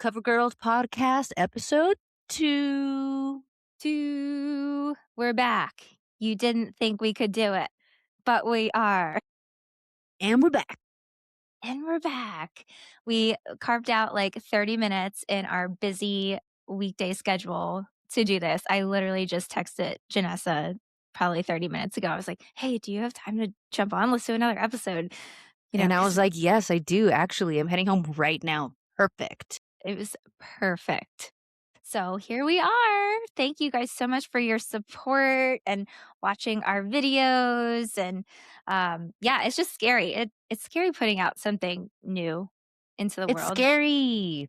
Cover Girls Podcast, episode 2. We're back. You didn't think we could do it, but we are. And we're back. And we're back. We carved out like 30 minutes in our busy weekday schedule to do this. I literally just texted Janessa probably 30 minutes ago. I was like, "Hey, do you have time to jump on? Let's do another episode." And I was Because like, yes, I do, actually. I'm heading home right now. Perfect. it was perfect. So here we are. Thank you guys so much for your support and watching our videos. And yeah, it's just scary. It's scary putting out something new into the It's world. scary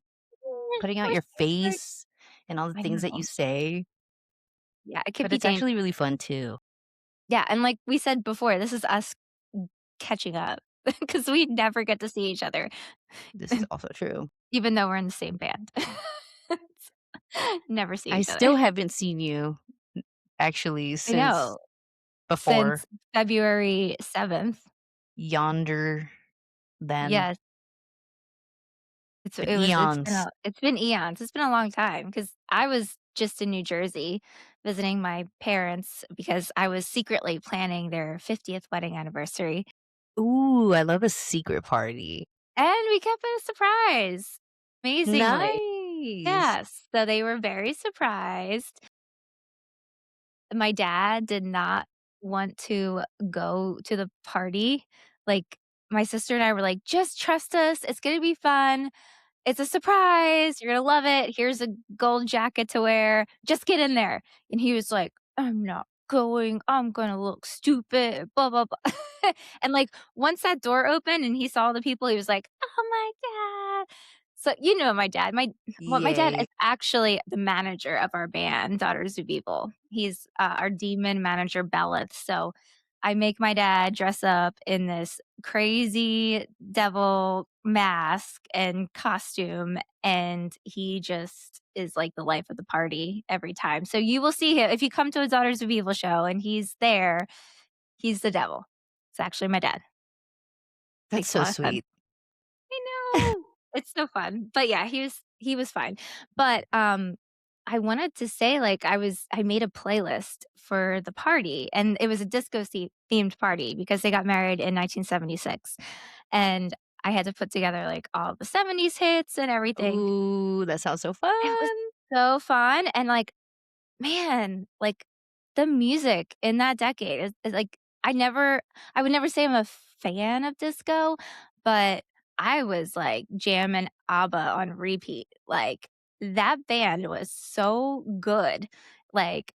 putting out We're your so scared. face and all the I things that you know. say, Yeah, it could but be it's dangerous. actually really fun too. Yeah, and like we said before, this is us catching up because we never get to see each other, This is also true. even though we're in the same band. Never see I each other. still haven't seen you actually I since know. before Since February 7th. yonder then. Yes. Been It's been eons. it's been eons. It's been a long time because I was just in New Jersey visiting my parents because I was secretly planning their 50th wedding anniversary, Ooh, I love a secret party. and we kept it a surprise, amazingly. Nice. Yes, so they were very surprised. My dad did not want to go to the party. Like, my sister and I were like, "Just trust us, it's gonna be fun. It's a surprise. You're gonna love it. Here's a gold jacket to wear. Just get in there." And he was like, "I'm not going. I'm gonna look stupid, blah, blah, blah." And, like, once that door opened and he saw the people, he was like, "Oh my god." So, you know my dad Yay. is actually the manager of our band, Daughters of Evil. He's, our demon manager, Belith. So, I make my dad dress up in this crazy devil mask and costume, and he just is like the life of the party every time. So you will see him if you come to a Daughters of Evil show and he's there, he's the devil. It's actually my dad. That's Makes a so lot of sense. sweet. I know. It's so fun. But yeah, he was fine. But, I wanted to say, like, I made a playlist for the party, and it was a disco themed party because they got married in 1976, and I had to put together, like, all the '70s hits and everything. Ooh, that sounds so It was fun. so fun, and, like, man, like, the music in that decade is like I would never say I'm a fan of disco, but I was, like, jamming ABBA on repeat, like, that band was so good, like,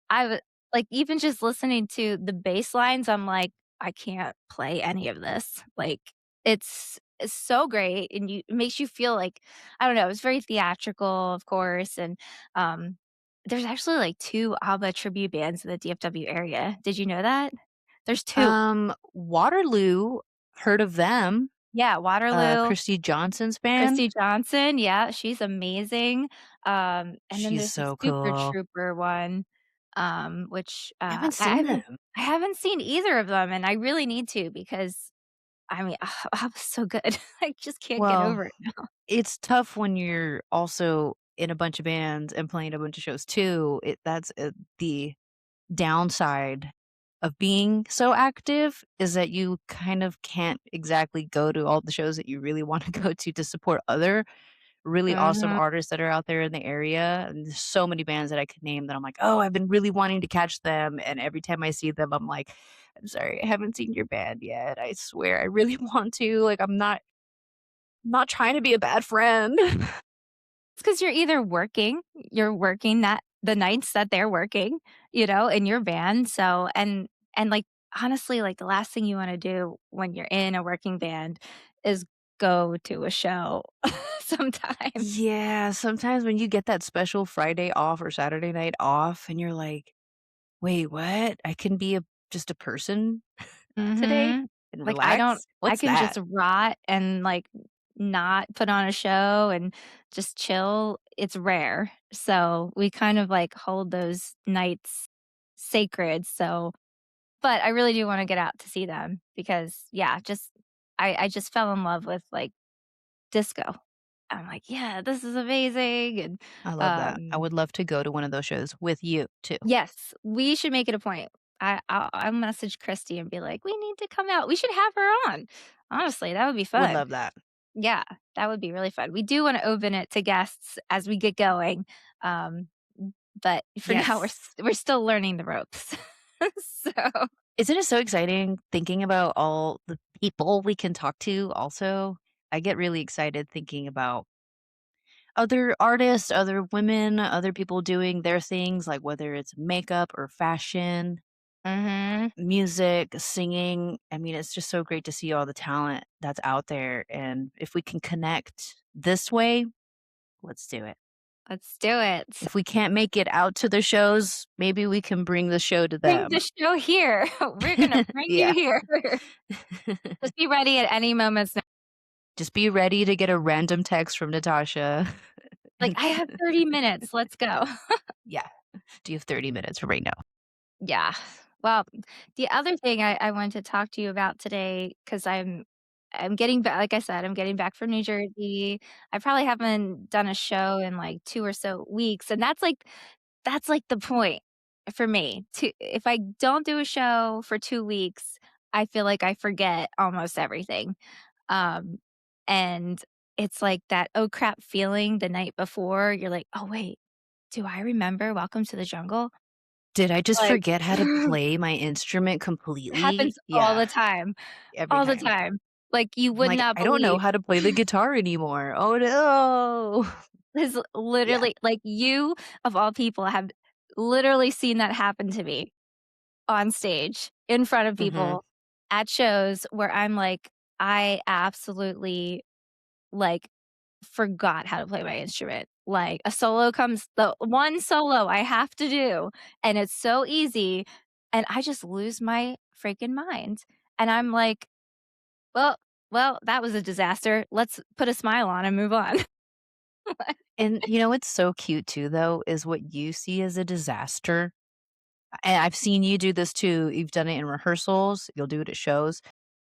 even just listening to the bass lines, I'm like, "I can't play any of this," like, it's so great, and it makes you feel like I don't know, it's very theatrical, of course, and, there's actually, like, 2 ABBA tribute bands in the DFW area. Did you know that? There's 2. Waterloo, heard of them. Yeah, Waterloo, Christy Johnson's band. Christy Johnson, yeah, she's amazing. And then She's there's the so Super cool. Trooper one, which, I haven't I seen haven't them. I haven't seen either of them, and I really need to because, I mean, ABBA's so good. I just can't get Well, over it now. it's tough when you're also in a bunch of bands and playing a bunch of shows too. That's the downside of being so active is that you kind of can't exactly go to all the shows that you really want to go to support other really awesome Mhm. artists that are out there in the area. And there's so many bands that I could name that I'm like, oh, I've been really wanting to catch them. And every time I see them, I'm like, I'm sorry, I haven't seen your band yet. I swear I really want to. Like I'm not trying to be a bad friend. It's because 'cause you're working that the nights that they're working, in your band, so like, honestly, like, the last thing you wanna do when you're in a working band is go to a show sometimes. Yeah, sometimes when you get that special Friday off or Saturday night off and you're like, "Wait, what? I can be just a person today Mhm. and Like, relax? I What's can that?" just rot and, like, not put on a show and just chill, it's rare, so we kind of, like, hold those nights sacred, so but I really do wanna get out to see them because, yeah, just I just fell in love with, like, disco. I'm like, "Yeah, this is amazing," and, I love that. I um would love to go to one of those shows with you too. yes, we should make it a point. I'll message Christy and be like, "We need to come out. We should have her on." Honestly, that would be Would fun. love that. Yeah, that would be really fun. We do wanna open it to guests as we get going, um, but for now, Yes. we're still learning the ropes. So Isn't it so exciting thinking about all the people we can talk to also? I get really excited thinking about other artists, other women, other people doing their things, like whether it's makeup or fashion, mhm, music, singing. I mean, it's just so great to see all the talent that's out there. And if we can connect this way, let's do it. let's do it. If we can't make it out to the shows, maybe we can bring the show to Bring them. the show here. We're gonna bring you Yeah. here. Just be ready at any moment's no Just be ready to get a random text from Natasha. like, "I have 30 minutes, let's go." Yeah. Do you have 30 minutes right now? Yeah. Well, the other thing I wanted to talk to you about today, because I'm getting back like I said, I'm getting back from New Jersey. I probably haven't done a show in, like, 2 or so weeks, and that's, like, the point for me to if I don't do a show for 2 weeks, I feel like I forget almost everything. Um, and it's like that, "Oh, crap" feeling the night before, you're like, "Oh, wait, do I remember Welcome to the Jungle?" Did I just Like forget how to play my instrument completely? happens all Yeah, the time, every all the time. time. Like, you I'm would like, not "I don't know believe how to play the guitar anymore. Oh, no." has Yeah. literally like, you, of all people, have literally seen that happen to me on stage, in front of Mhm. people, at shows where I'm like, I absolutely, like, forgot how to play my instrument. Like, a solo comes the one solo I have to do, and it's so easy, and I just lose my freaking mind, and I'm like, "Well that was a disaster. Let's put a smile on and move on." And, you know what's so cute too, though, is what you see as a disaster, and I've seen you do this too. You've done it in rehearsals, you'll do it at shows.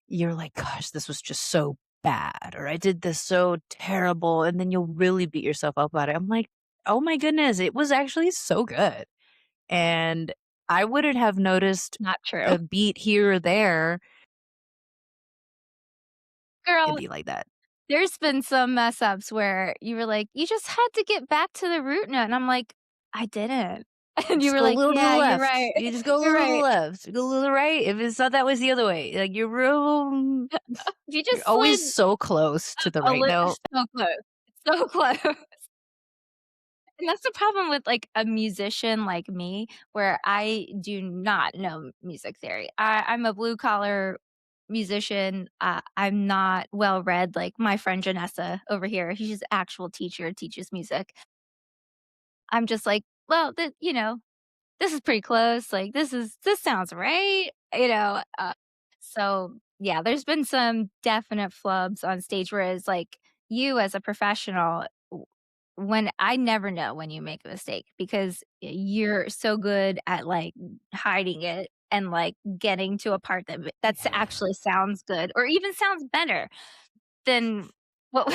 You're like, "Gosh, this was just so bad," or "I did this so terrible," and then you'll really beat yourself up about it. I'm like, "Oh my goodness, it was actually so good." And I wouldn't have noticed Not true. a beat here or there. It'd Girl, be like that. there's been some mess ups where you were like, "You just had to get back to the root note," and I'm like, "I didn't." And you Just were go a like, little to the "Yeah, you're left. right. You just go a You're little to the right." left. Go a little to the right. If it's not that way, it's the other way. Like You you're just always slid so close to the a right note. so close, so close. And that's the problem with, like, a musician like me, where I do not know music theory. I'm a blue collar musician. I'm not well read like my friend Jenessa over here. She's an actual teacher, teaches music. I'm just like, well, this is pretty close. Like, this sounds right, so, yeah, there's been some definite flubs on stage, whereas, like, you as a professional, when I never know when you make a mistake because you're so good at, like, hiding it and, like, getting to a part that's actually sounds good or even sounds better than what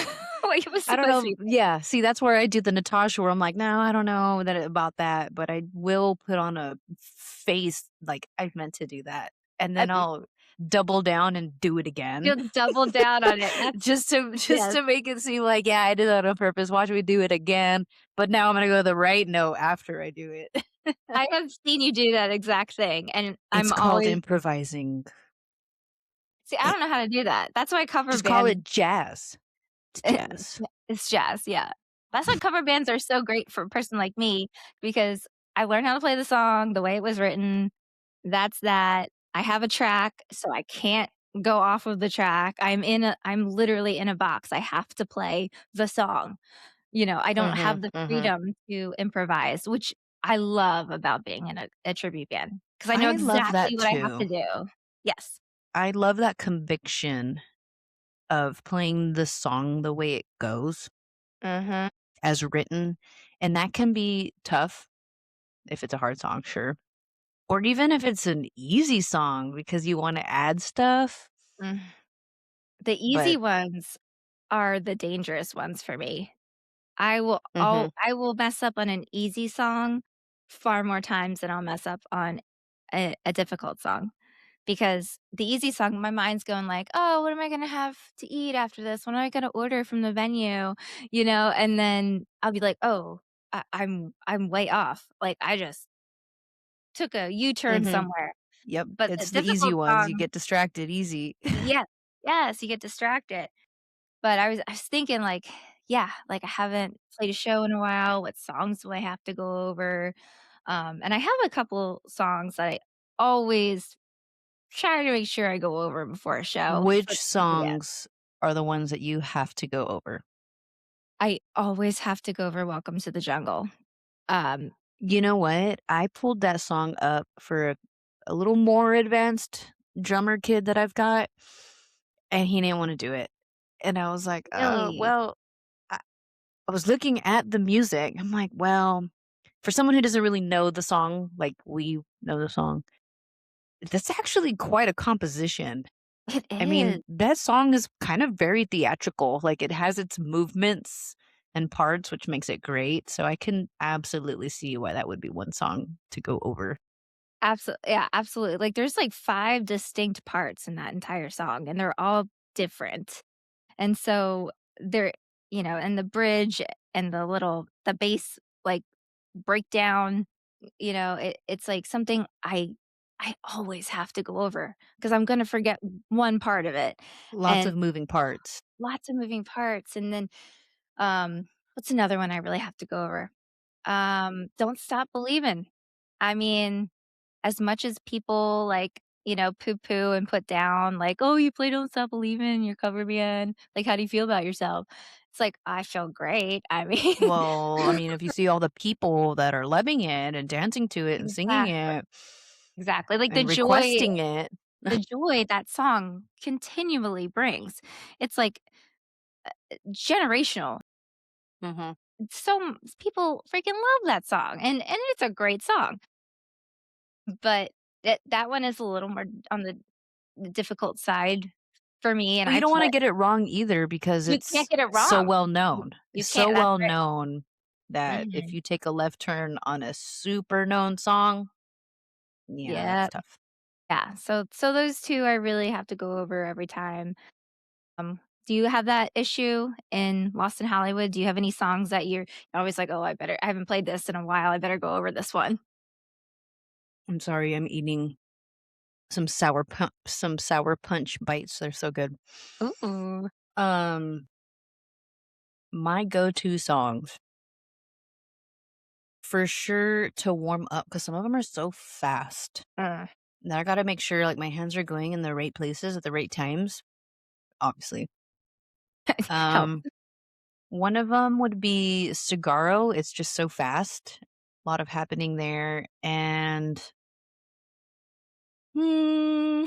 what it was I don't supposed to know. be. Yeah, see, that's where I do the Natasha where I'm like, "No, I don't know that about that," but I will put on a face like I meant to do that, and I then I'll double down and do it again. You'll double down on it. That's Just yes. to make it seem like, "Yeah, I did that on purpose. Watch me do it again." But now I'm gonna go to the right note after I do it. I have seen you do that exact thing, and I'm It's called always improvising. see, I don't know how to do that. That's why cover Just call bands it jazz. It's jazz. it's jazz, yeah. That's why cover bands are so great for a person like me because I learned how to play the song the way it was written. That's that. I have a track, so I can't go off of the track. I'm literally in a box. I have to play the song. I don't have Mhm, the mhm. freedom to improvise, which I love about being in a tribute band because I know I love exactly that what I have to too. do. Yes. I love that conviction of playing the song the way it goes Mhm. as written, and that can be tough if it's a hard song, sure. Or even if it's an easy song because you wanna add stuff, Mm. The easy but ones are the dangerous ones for me. Mhm. I will mess up on an easy song far more times than I'll mess up on a difficult song, because the easy song, my mind's going like, "Oh, what am I gonna have to eat after this? What am I gonna order from the venue?" You know, and then I'll be like, "Oh, I'm way off." Like, I just took a U-turn Mhm. somewhere. Yep, But the it's the easy difficult ones, you song, get distracted easy. yes, yes, you get distracted. But I was thinking like, yeah, like I haven't played a show in a while, what songs do I have to go over? And I have a couple songs that I always try to make sure I go over before a show for Which the band. songs are the ones that you have to go over? I always have to go over Welcome to the Jungle. Um, You know what? I pulled that song up for a little more advanced drummer kid that I've got, and he didn't wanna do it. And I was like, really, well," I I was looking at the music, I'm like, "Well," for someone who doesn't really know the song like we know the song, that's actually quite a composition. it I is. mean, that song is kind of very theatrical, like, it has its movements and parts, which makes it great, so I can absolutely see why that would be one song to go over. Yeah, absolutely. Like, there's, like, 5 distinct parts in that entire song, and they're all different. And so there and the bridge and the bass, like, breakdown, it's, like, something I always have to go over because 'cause I'm gonna forget one part of it, Lots and of moving parts. lots of moving parts, and then, um, what's another one I really have to go over? Don't Stop Believin'. I mean, as much as people, like, poo-poo and put down, like, "Oh, you play Don't Stop Believin', you're a cover band. Like, how do you feel about yourself?" It's like, I feel great. I mean Well, I mean, if you see all the people that are loving it and dancing to it and singing Exactly, it exactly. Like, and requesting it. the joy that song continually brings. It's, like, generational. Mhm. People freaking love that song, and it's a great song, but that one is a little more on the difficult side for me, and Well, you I don't wanna play get it wrong either because you can't it's get it so wrong. well You known. you It's can't, so that's well right. known that if Mhm. you take a left turn on a super known song, yeah, that's Yeah, tough. yeah, so those 2 I really have to go over every time. Do you have that issue in Lost in Hollywood? Do you have any songs that you're always like, "Oh, I haven't played this in a while, I better go over this one?" I'm sorry, I'm eating some sour punch bites, they're so good. Ooh. Um, my go-to songs, for sure to warm up because some of them are so fast Uh, that I gotta make sure, like, my hands are going in the right places at the right times, obviously. help. Um, one of them would be Cigarro, it's just so fast, a lot of happening there, and, hmm,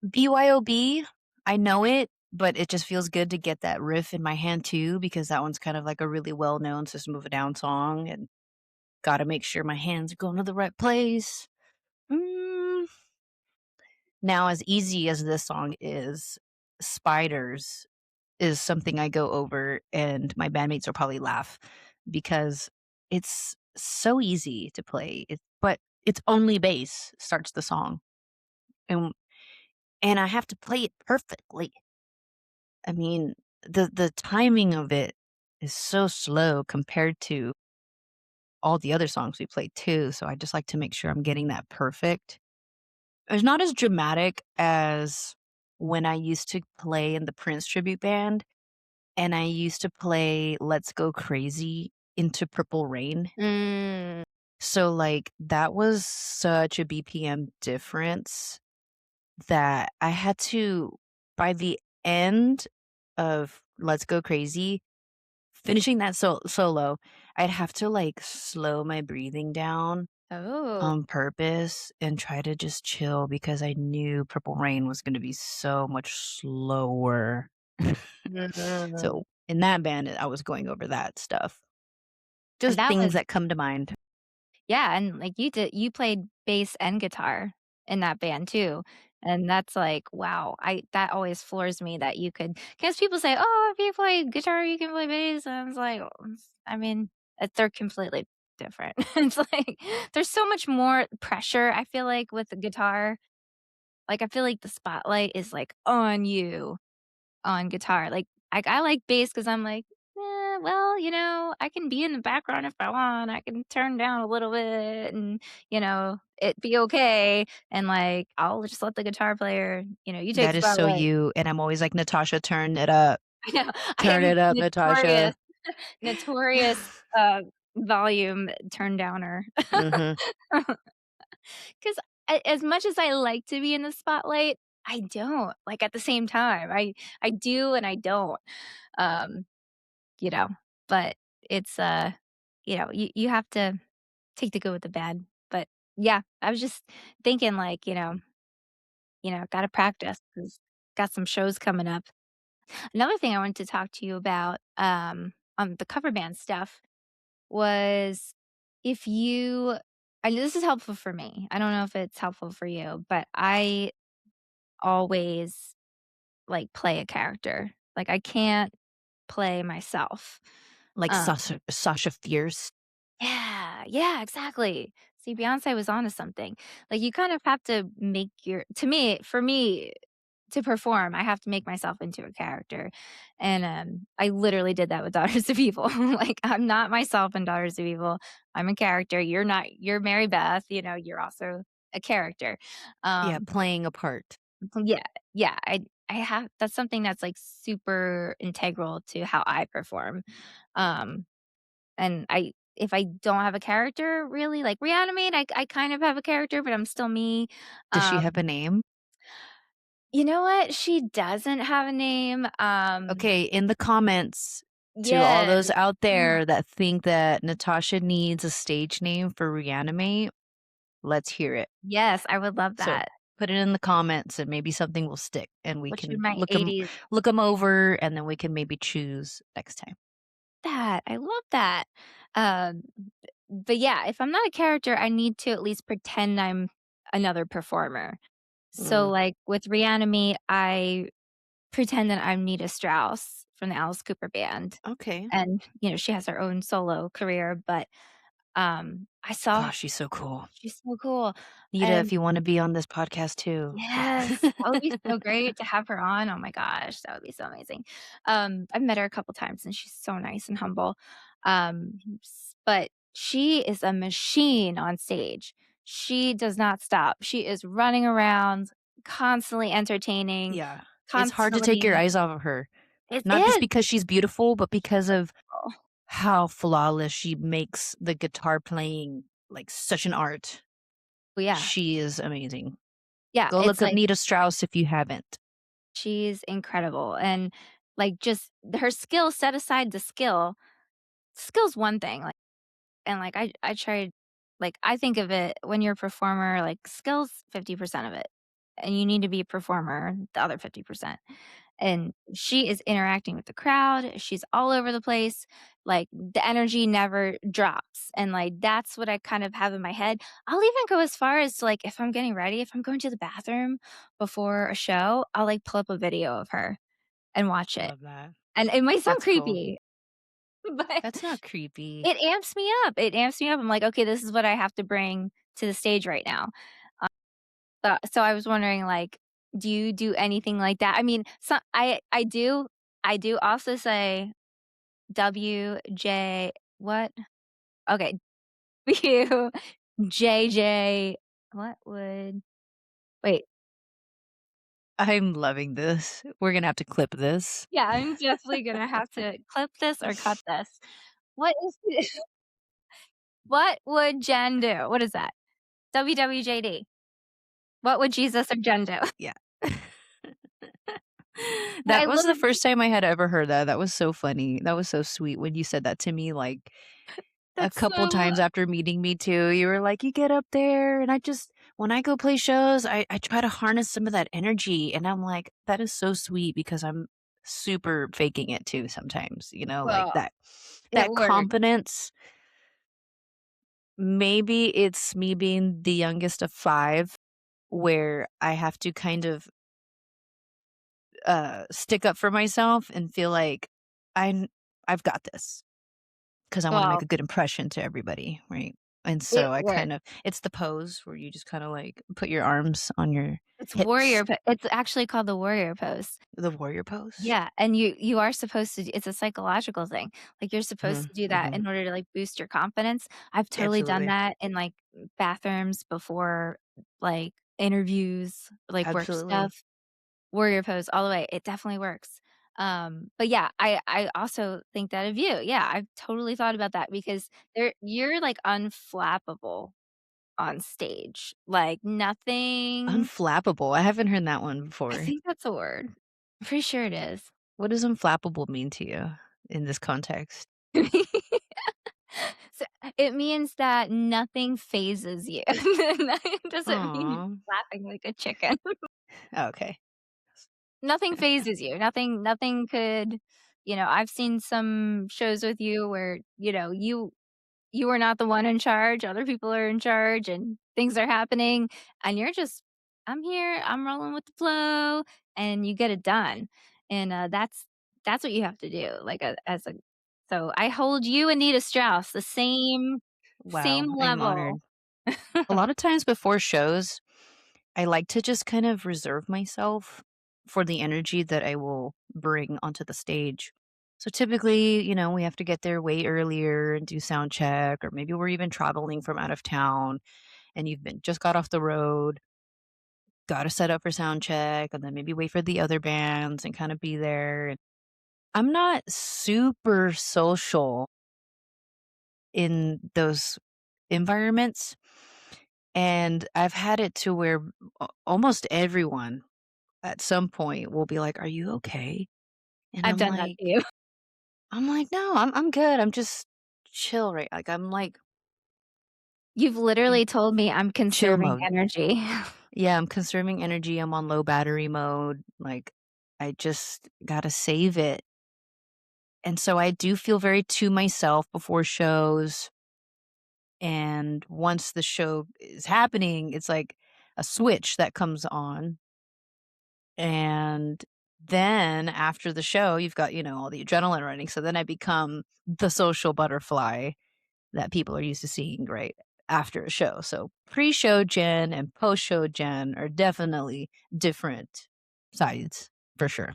BYOB, I know it, but it just feels good to get that riff in my hand too because that one's kind of like a really well-known System of a Down song, and gotta make sure my hands are going to the right place. Mm, now as easy as this song is, Spiders is something I go over, and my bandmates will probably laugh because it's so easy to play, but it's only bass starts the song, and I have to play it perfectly. I mean, the timing of it is so slow compared to all the other songs we played too, so I just like to make sure I'm getting that perfect. It's not as dramatic as when I used to play in the Prince tribute band, and I used to play Let's Go Crazy into Purple Rain. Mm. So, like, that was such a BPM difference that I had to by the end of Let's Go Crazy, finishing that solo, I'd have to, like, slow my breathing down Oh. on purpose and try to just chill because I knew Purple Rain was gonna be so much slower. Mhm. So, in that band, I was going over that stuff. And Just that things was that come to mind. yeah, and, like, you played bass and guitar in that band too. And that's like, wow, I that always floors me that you could, because people say, "Oh, if you play guitar, you can play bass." And I was like, I mean, they're completely different. It's like there's so much more pressure, I feel like, with the guitar. Like, I feel like the spotlight is, like, on you on guitar. Like, I like bass because 'cause I'm like, well, I can be in the background if I want. I can turn down a little bit and, it be okay." And, like, I'll just let the guitar player, "You take That the is so spotlight." you, and I'm always like, "Natasha, turn it up. I know. I Turn am it up, notorious, Natasha." notorious, uh, volume turn downer. Mhm. 'Cause as much as I like to be in the spotlight, I don't, like, at the same time. I do and I don't, um, you know, but it's, you have to take the good with the bad, but yeah, I was just thinking, like, gotta practice 'cause got some shows coming up. Another thing I wanted to talk to you about, on the cover band stuff was, if you I know this is helpful for me. I don't know if it's helpful for you, but I always, like, play a character. Like, I can't play myself. Like Um Sasha Fierce. Yeah, yeah, exactly. See, Beyonce was onto something. Like, you kind of have to make your to me for me, to perform, I have to make myself into a character, and, I literally did that with Daughters of Evil. Like, I'm not myself in Daughters of Evil. I'm a character. You're Mary Beth, you're also a character. Yeah, Um, playing a part. yeah, yeah, I have that's something that's, like, super integral to how I perform. Um and I if I don't have a character really, like Reanimate, I kind of have a character, but I'm still me. Does she have Um, a name? you know what? She doesn't have a name. Okay, in the comments to all Yes. those out Ah, there that think that Natasha needs a stage name for Reanimate, let's hear it. yes, I would love So, that. put it in the comments and maybe something will stick and we What should can my '80s look them over and then we can maybe choose next time. that, I love that. Um, but yeah, if I'm not a character, I need to at least pretend I'm another performer. So, Mm, like, with Reanimate, I pretend that I'm Nita Strauss from the Alice Cooper Band. okay. And, she has her own solo career, but, I saw Gosh, she's so cool. she's so cool, Nita, if and you wanna be on this podcast too. yes, that would be so great to have her on, oh my gosh, that would be so amazing. I've met her a couple times, and she's so nice and humble, but she is a machine on stage. She does not stop. She is running around, constantly entertaining, Yeah. It's hard to take your constantly eyes off of her. it Not just is. because she's beautiful, but because of Oh, how flawless she makes the guitar playing, like, such an art. yeah. She is amazing. Yeah, Go it's look up like Nita Strauss if you haven't. she's incredible, and, like, just her skill set aside the skill's one thing, like and, like, I tried like, I think of it when you're a performer, like, skill's 50% of it, and you need to be a performer the other 50%, and she is interacting with the crowd, she's all over the place, like, the energy never drops, and, like, that's what I kind of have in my head. I'll even go as far as, like, if I'm getting ready, if I'm going to the bathroom before a show, I'll, like, pull up a video of her and watch it, Love that. and it might sound That's cool. creepy, but That's not creepy. it amps me up, it amps me up. I'm like, "Okay, this is what I have to bring to the stage right now." So I was wondering, like, do you do anything like that? I mean, I do also say WJ what? Okay, W JJ what would wait, I'm loving this. We're gonna have to clip this. yeah, I'm definitely gonna have to clip this or cut this. What is what would Jen do? What is that? WWJD. What would Jesus or Jen do? Yeah. I That was the literally first time I had ever heard that. That was so funny. That was so sweet when you said that to me, like, a that's couple so times after meeting me too. You were like, "You get up there, and I just when I go play shows, I try to harness some of that energy." And I'm like, "That is so sweet," because I'm super faking it too sometimes, like well, it that worked. confidence. Maybe it's me being the youngest of 5, where I have to kind of, stick up for myself and feel like I I've got this. 'Cause I wanna make Well, a good impression to everybody, right? And it so I works. kind of it's the pose where you just kinda, like, put your arms on your It's hips, warrior po it's actually called the warrior pose. the warrior pose. Yeah, and you are supposed to it's a psychological thing. Like, you're supposed Mhm, to do that mhm. in order to, like, boost your confidence. I've totally done Absolutely, that in, like, bathrooms before, like, interviews, like, work absolutely. stuff. Warrior pose all the way. It definitely works. But yeah, I also think that of you. Yeah, I've totally thought about that because you're, like, unflappable on stage. Like, nothing Unflappable, I haven't heard that one I before. think that's a word. I'm pretty sure it is. What does unflappable mean to you in this context? So, it means that nothing phases you. It doesn't mean you're Aw, flapping like a chicken. okay. Nothing phases you. Nothing could I've seen some shows with you where, you are not the one in charge, other people are in charge, and things are happening, and you're just, "I'm here, I'm rolling with the flow," and you get it done, and, that's what you have to do, like, as a so I hold you and Nita Strauss the same Wow, I'm level. honored. A lot of times before shows, I like to just kind of reserve myself for the energy that I will bring onto the stage. So typically, we have to get there way earlier and do sound check, or maybe we're even traveling from out of town and you've been just got off the road, got to set up for sound check, and then maybe wait for the other bands and kind of be there. And I'm not super social in those environments. And I've had it to where almost everyone at some point will be like, "Are you okay?" And I've done that to you. I'm like, "No, I'm good. I'm just chill, right?" Like, I'm like You've in literally told me I'm chill conserving mode. energy. Yeah, I'm conserving energy. I'm on low battery mode. Like, I just gotta save it. And so I do feel very to myself before shows. And once the show is happening, it's like a switch that comes on. And then after the show, you've got, all the adrenaline running. So then I become the social butterfly that people are used to seeing right after a show. So pre-show Jen and post-show Jen are definitely different sides for sure.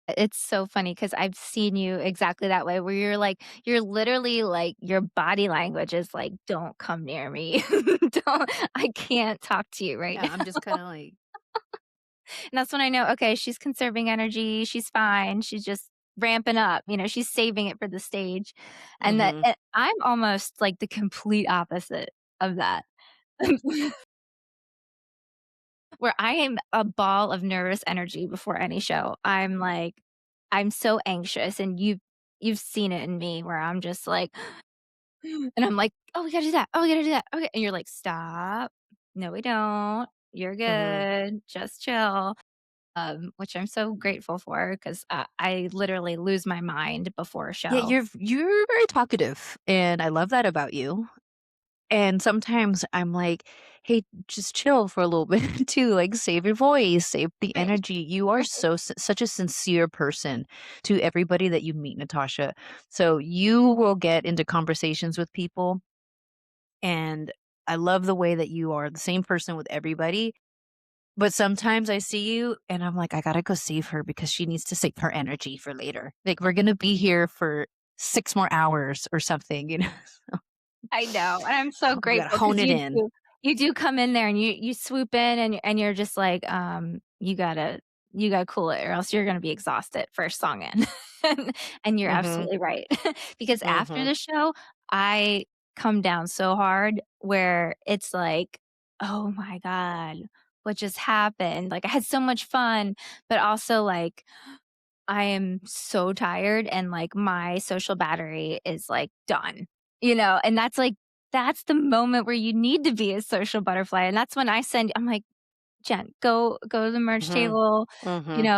It's so funny because 'cause I've seen you exactly that way where you're literally like your body language is like, "Don't come near me. Don't I can't talk to you right Yeah, I'm now." just kind of like, And that's when I know, okay, she's conserving energy, she's fine, she's just ramping up, she's saving it for the stage. And mm-hmm, I'm almost like the complete opposite of that. Where I am a ball of nervous energy before any show. I'm so anxious and you've seen it in me where I'm just like and I'm like, "Oh, we gotta do that. Oh, we gotta do that. Okay." And you're like, "Stop. No, we don't. You're mm-hmm. good. Just chill." Which I'm so grateful for 'cause, I literally lose my mind before a Yeah, show. you're very talkative, and I love that about you. And sometimes I'm like, "Hey, just chill for a little bit too, like, save your voice, save the Right. energy." You are such a sincere person to everybody that you meet, Natasha. So you will get into conversations with people, and I love the way that you are the same person with everybody, but sometimes I see you and I'm like, "I gotta go save her because she needs to save her energy for later." Like, we're gonna be here for 6 more hours or something, you know? I know, and I'm so We gotta grateful hone because it in. you do come in there and you swoop in and you're just like, you gotta cool it or else you're gonna be exhausted first song in." And you're Mhm, absolutely right. Because after mhm. the show, I come down so hard where it's like, "Oh my god, what just happened?" Like, I had so much fun, but also, like, I am so tired and, like, my social battery is, like, done, and that's the moment where you need to be a social butterfly, and that's when I'm like, "Jen, go to the merch Mhm. table, Mhm.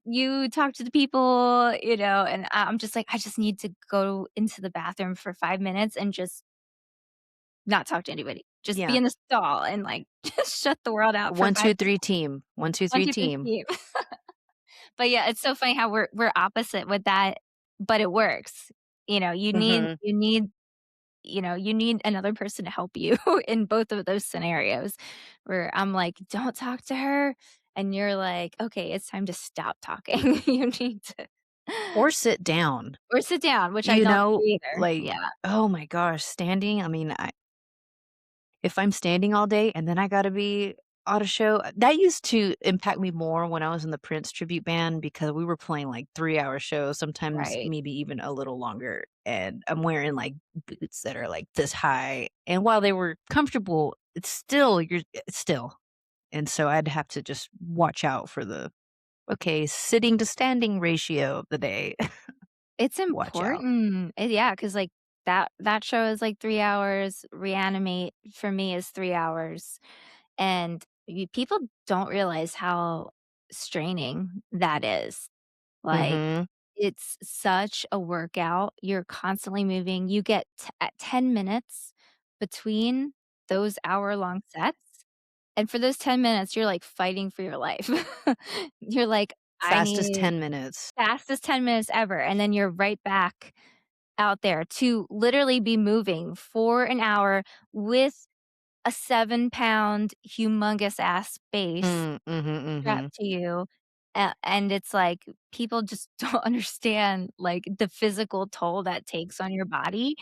you talk to the people," and I'm just like, "I just need to go into the bathroom for 5 minutes and just not talk to anybody. just be Yeah. in the stall and, like, just shut the world out for 1, 5 2, 3 team. 1, 2, 1, 3 2, 3 team. team. But yeah, it's so funny how we're opposite with that, but it works. You know, Mhm. you need another person to help you in both of those scenarios where I'm like, "Don't talk to her," and you're like, "Okay, it's time to stop talking. You need to" Or sit down. or sit down, which I You don't do know, either. like, Yeah, oh my gosh, standing, I mean, if I'm standing all day and then I gotta be on a show that used to impact me more when I was in the Prince tribute band because we were playing, like, 3-hour shows, sometimes right. maybe even a little longer, and I'm wearing, like, boots that are, like, this high, and while they were comfortable, it's still and so I'd have to just watch out for the, okay, sitting to standing ratio of the day. It's Watch out. important. Yeah, because like, that show is, like, 3 hours, Reanimate for me is 3 hours, and you people don't realize how straining that is. Like, Mhm. it's such a workout, you're constantly moving, you get at 10 minutes between those hour-long sets, and for those 10 minutes, you're, like, fighting for your life. You're like, "I Fastest need" 10 minutes. fastest 10 minutes ever, and then you're right back out there to literally be moving for an hour with a 7-pound humongous ass bass Mm, mhm, strapped mhm. to you, and it's like, people just don't understand, like, the physical toll that takes on your body.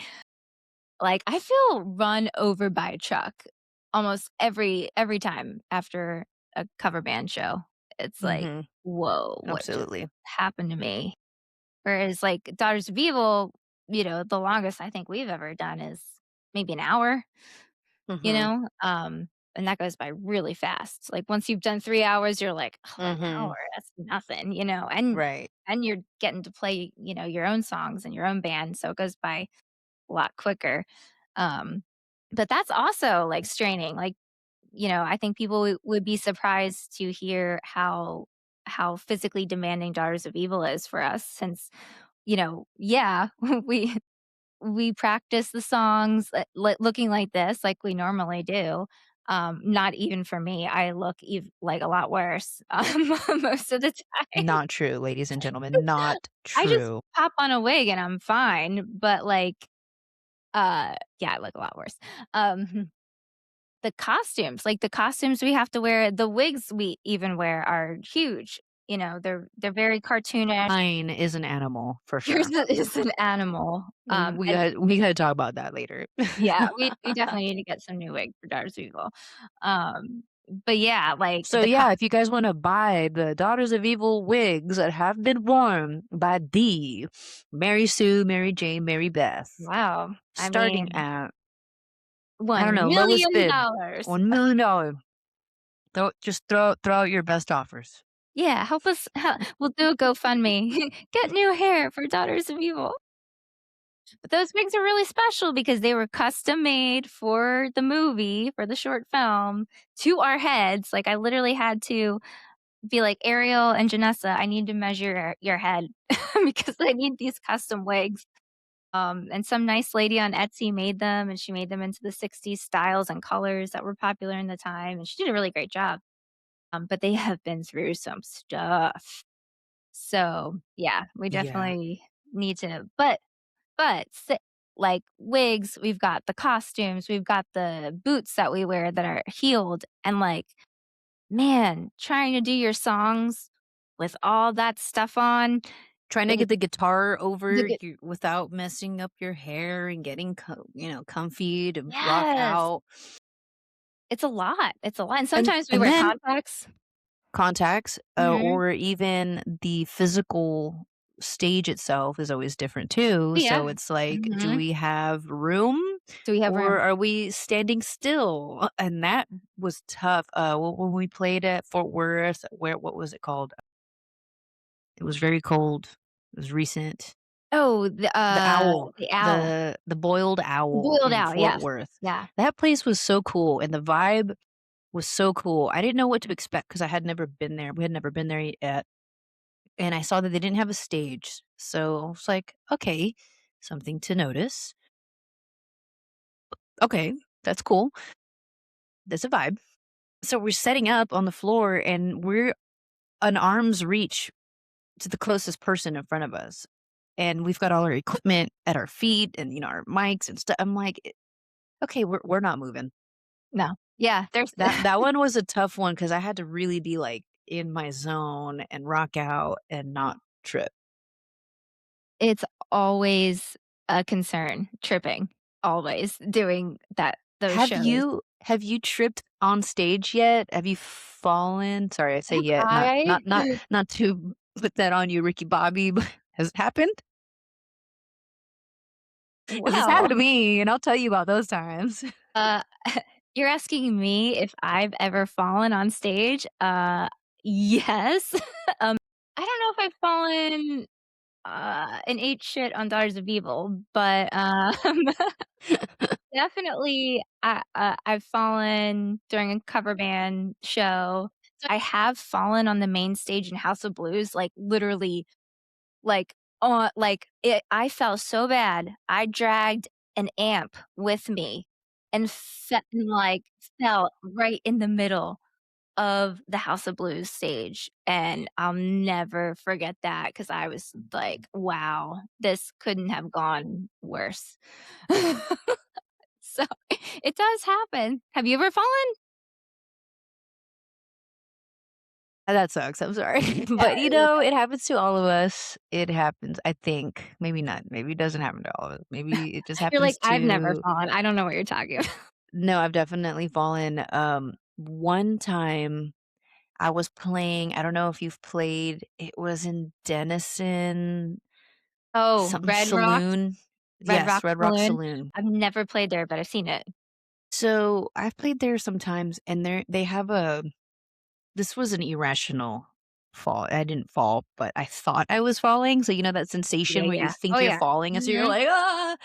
Like, I feel run over by a truck almost every time after a cover band show. It's like, Mhm. "Whoa, what just Absolutely. happened to me?" Whereas, like, Daughters of Evil, the longest I think we've ever done is maybe an hour, you Mhm. know? And that goes by really fast. Like, once you've done 3 hours, you're like, "Oh, an hour, Mhm. that's nothing," you know? And you're getting to play, your own songs and your own band, so it goes by a lot quicker. Um, but that's also, like, straining. Like, I think people would be surprised to hear how physically demanding Daughters of Evil is for us since, yeah, we we practice the songs, looking like this, like we normally do. Not even for me, I look like a lot worse, most of the time. Not true, ladies and gentlemen, not I just true. pop on a wig and I'm fine, but, like, yeah, I look a lot worse. Um, the costumes we have to wear, the wigs we even wear are huge, they're very cartoonish. Mine is an animal for Yours sure. is an animal, and We gotta talk about that later. yeah, we definitely need to get some new wigs for Daughters of Evil. But yeah, like, So, yeah, if you guys wanna buy the Daughters of Evil wigs that have been worn by the Mary Sue, Mary Jane, Mary Beth, wow, I starting mean, at, I don't know, lowest bid, $1,000,000. $1,000,000. Throw out your best offers. Yeah, help us we'll do a GoFundMe. Get new hair for Daughters of Evil. But those wigs are really special because they were custom made for the movie, for the short film, to our heads. Like, I literally had to be like, "Ariel and Janessa, I need to measure your head because I need these custom wigs." And some nice lady on Etsy made them, and she made them into the '60s styles and colors that were popular in the time, and she did a really great job. But they have been through some stuff. So, yeah, we Yeah. definitely need to but s like wigs, we've got the costumes, we've got the boots that we wear that are heeled, and, like, man, trying to do your songs with all that stuff on, Trying to it get the guitar the over good you without messing up your hair and getting comfy to rock yes, out. it's a lot, and And sometimes we and wear then contacts. contacts, Mhm. or even the physical stage itself is always different too, so Yeah. it's like, do Mhm. we have room Do we have or room? are we standing still? And that was tough, when we played at Fort Worth, what was it called? It was very cold. It was recent. Oh, the owl. The Boiled Owl Boiled in owl, Fort yes. Worth. Yeah. That place was so cool, and the vibe was so cool. I didn't know what to expect because I had never been there. We had never been there yet, and I saw that they didn't have a stage, so I was like, "Okay, something to notice. Okay, that's cool." That's a vibe. So we're setting up on the floor and we're an arm's reach to the closest person in front of us. And we've got all our equipment at our feet and, our mics and stuff. I'm like, okay, we're not moving. No. Yeah, there's That one was a tough one because I had to really be, like, in my zone and rock out and not trip. it's always a concern, tripping, always doing those shows. Have you tripped on stage yet? Have you fallen? Sorry, I say Have yet, not I? not not not to put that on you, Ricky Bobby, but has it happened? 'Cause it's happened Well, to me, and I'll tell you about those times. uh, you're asking me if I've ever fallen on stage? Yes. I don't know if I've fallen, and ate shit on Daughters of Evil, but, definitely, I've fallen during a cover band show. I have fallen on the main stage in House of Blues, like, literally, like, I fell so bad, I dragged an amp with me and fell right in the middle of the House of Blues stage, and I'll never forget that because I was like, "Wow, this couldn't have gone worse." So, it does happen. Have you ever fallen? That sucks, I'm sorry. Yeah, But, it's okay. it happens to all of us. It happens, I think. Maybe not. Maybe it doesn't happen to all of us. Maybe it just You're like, happens "I've never to fallen." I don't know what you're talking about. No, I've definitely fallen. One time I was playing I don't know if you've played it was in Denison, Oh, something Saloon. Red Yes, Rock Red Rock Saloon? Saloon. I've never played there, but I've seen it. So, I've played there sometimes, and they have a this was an irrational fall. I didn't fall, but I thought I was falling, so that Yeah, sensation where you yeah. Oh, think you're yeah. falling, and so you're Mhm. like, "Ah!"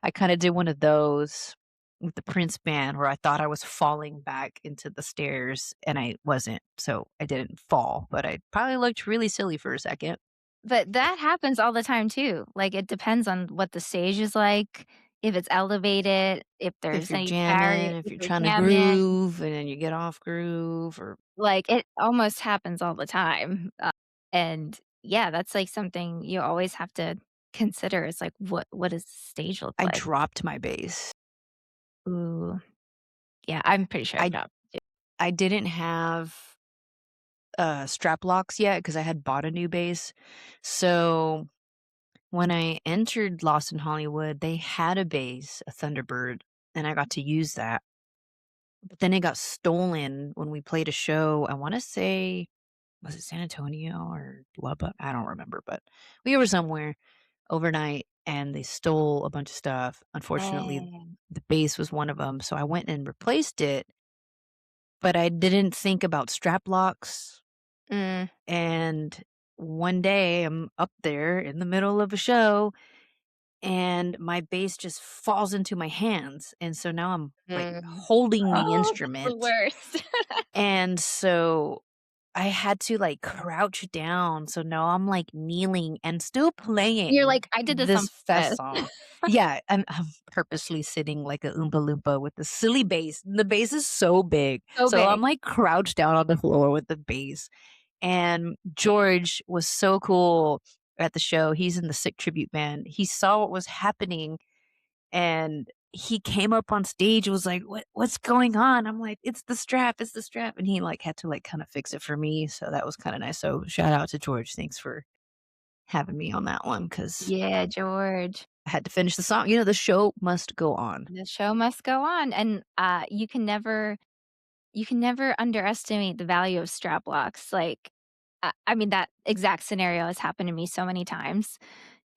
I kinda did one of those with the Prince band where I thought I was falling back into the stairs, and I wasn't, so I didn't fall, but I probably looked really silly for a second. But that happens all the time too. Like, it depends on what the stage is like, if it's elevated, if If there's you're any jamming, barrier if if you're you're trying to jamming, groove, and then you get off groove or like, it almost happens all the time. And yeah, that's, like, something you always have to consider is, like, what does the stage look I like? dropped my bass. Ooh, yeah, I'm pretty sure I've I dropped it. I didn't have, strap locks yet because I had bought a new bass, so when I entered Lost in Hollywood, they had a bass, a Thunderbird, and I got to use that. But then it got stolen when we played a show. I want to say, was it San Antonio or Lubbock? I don't remember, but we were somewhere overnight and they stole a bunch of stuff. Unfortunately, Dang. the bass was one of them. So I went and replaced it, but I didn't think about strap locks. Mm, And one day I'm up there in the middle of a show and my bass just falls into my hands, and so now I'm, like, mm. holding the Oh, that's the instrument, worst. and so I had to, like, crouch down, so now I'm, like, kneeling and still You're playing like, "I did this on this fest purpose." song. Yeah, I'm purposely sitting like a Oompa Loompa with the silly bass, the bass is so big, So so I'm, big. like, crouched down on the floor with the bass, and George was so cool at the show. He's in the Sick tribute band. He saw what was happening and he came up on stage and was like, "What's going on?" I'm like, it's the strap." And he like had to like kind of fix it for me. So that was kind of nice. So shout out to George. Thanks for having me on that one because Yeah, George. I had to finish the song. The show must go on. The show must go on, and, you can never underestimate the value of strap locks, like, I mean, that exact scenario has happened to me so many times,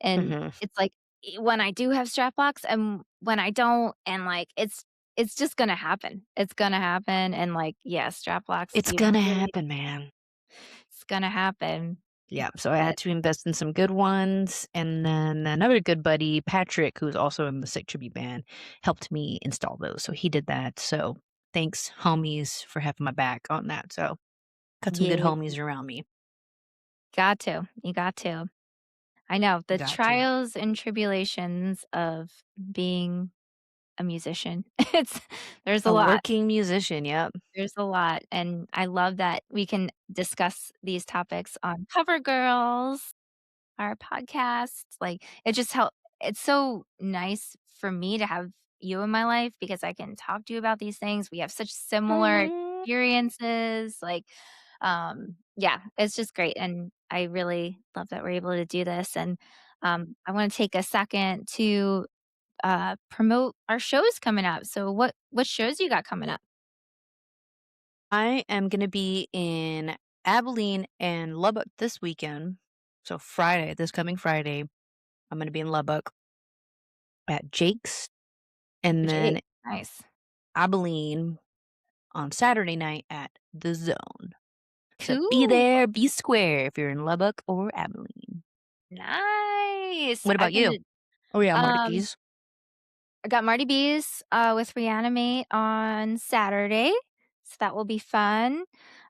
and Mhm. it's like, when I do have strap locks and when I don't, and, like, it's just gonna happen. It's gonna happen, and, like, yeah, strap locks It's gonna eventually happen, man. it's gonna happen, Yeah, so I but had to invest in some good ones, and then another good buddy, Patrick, who's also in the Sick Tribute Band, helped me install those, so he did that, so thanks, homies, for having my back on that, so got some good yeah, homies around me. got to. You got to. I know, the Got to. trials and tribulations of being a musician. It's there's a A lot. working musician, yep. There's a lot, and I love that we can discuss these topics on Cover Girls, our podcast. Like, it just help it's so nice for me to have you in my life because I can talk to you about these things. We have such similar Mm. experiences, like, yeah, it's just great, and I really love that we're able to do this, and, I wanna take a second to, promote our shows coming up. So what shows you got coming up? I am gonna be in Abilene and Lubbock this weekend. So Friday, this coming Friday, I'm gonna be in Lubbock at Jake's, and Jake, then nice. Abilene on Saturday night at The Zone. So be Cool. there, be square if you're in Lubbock or Abilene. Nice. What I've about been you? to Oh, yeah, Marty um, B's. I got Marty B's, with Reanimate on Saturday, so that will be fun.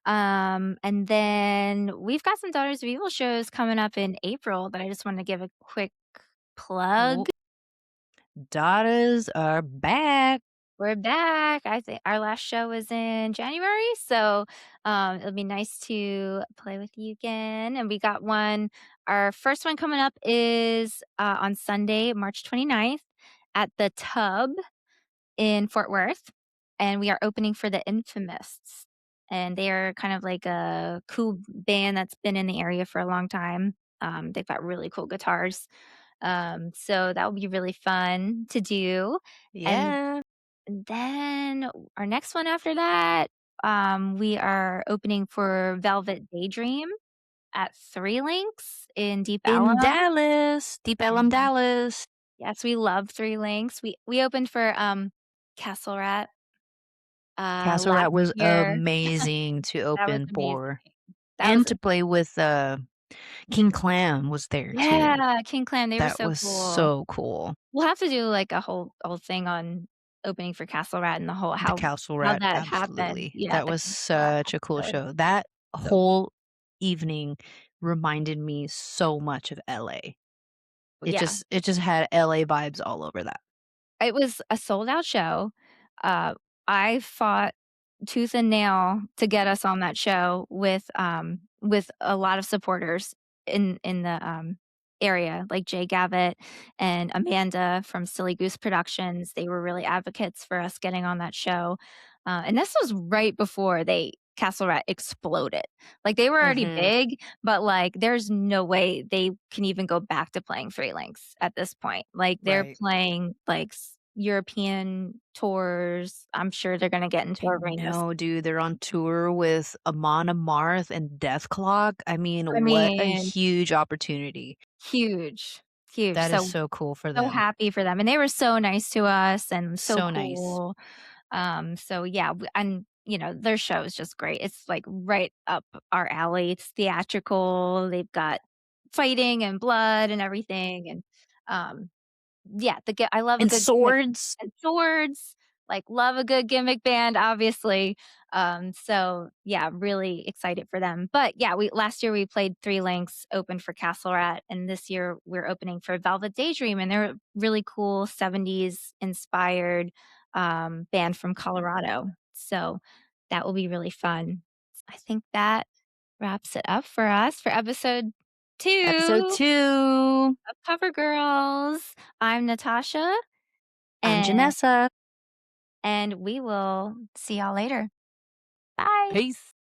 And then we've got some Daughters of Evil shows coming up in April that I just wanted to give a quick plug. Oh, daughters are back. We're back. I think our last show was in January, so, it'll be nice to play with you again, and we got one our first one coming up is, on Sunday, March 29th at the Tub in Fort Worth, and we are opening for the Infamous, and they are kind of like a cool band that's been in the area for a long time. They've got really cool guitars, so that will be really fun to do, and Yeah. then our next one after that, we are opening for Velvet Daydream at Three Links in Deep In Ellum, Dallas, Deep Ellum, and Dallas. yes, we love Three Links. We opened for, Castle Rat, Castle last Rat was year. amazing to That was open amazing. for, That and was to play with, King Clam was there too. Yeah, King Clan, they were That so was cool. so cool. We'll have to do, like, a whole thing on opening for Castle Rat and the whole The Castle how Rat, that happened. absolutely. Yeah, That the was Castle Rat such a cool episode. show. That So whole evening reminded me so much of LA. yeah. It just had LA vibes all over that. It was a sold out show. Uh, I fought tooth and nail to get us on that show with a lot of supporters in the, area, like Jay Gavitt and Amanda from Silly Goose Productions. They were really advocates for us getting on that show, and this was right before they Castle Rat exploded. Like, they were already Mhm. big, but, like, there's no way they can even go back to playing Three Links at this point. Like, they're Right. playing, like, European tours. I'm sure they're gonna get into I arenas. know, dude, they're on tour with Amon Amarth and Dethklok. I mean, I what a mean, huge opportunity. huge, huge. That is So so cool for so them. happy for them, and they were so nice to us and so So nice. cool. So yeah, and their show is just great. It's like right up our alley. It's theatrical. They've got fighting and blood and everything, and um, yeah, I love a And good gimmick swords. and swords, like, love a good gimmick band, obviously. So, yeah, really excited for them. But, yeah, we last year we played Three Links, opened for Castle Rat, and this year we're opening for Velvet Daydream, and they're a really cool '70s inspired, band from Colorado. So, that will be really fun. I think that wraps it up for us for episode Episode 2 2. of Cover Girls. I'm Natasha, I'm and Janessa. we will see y'all later. Bye. Peace.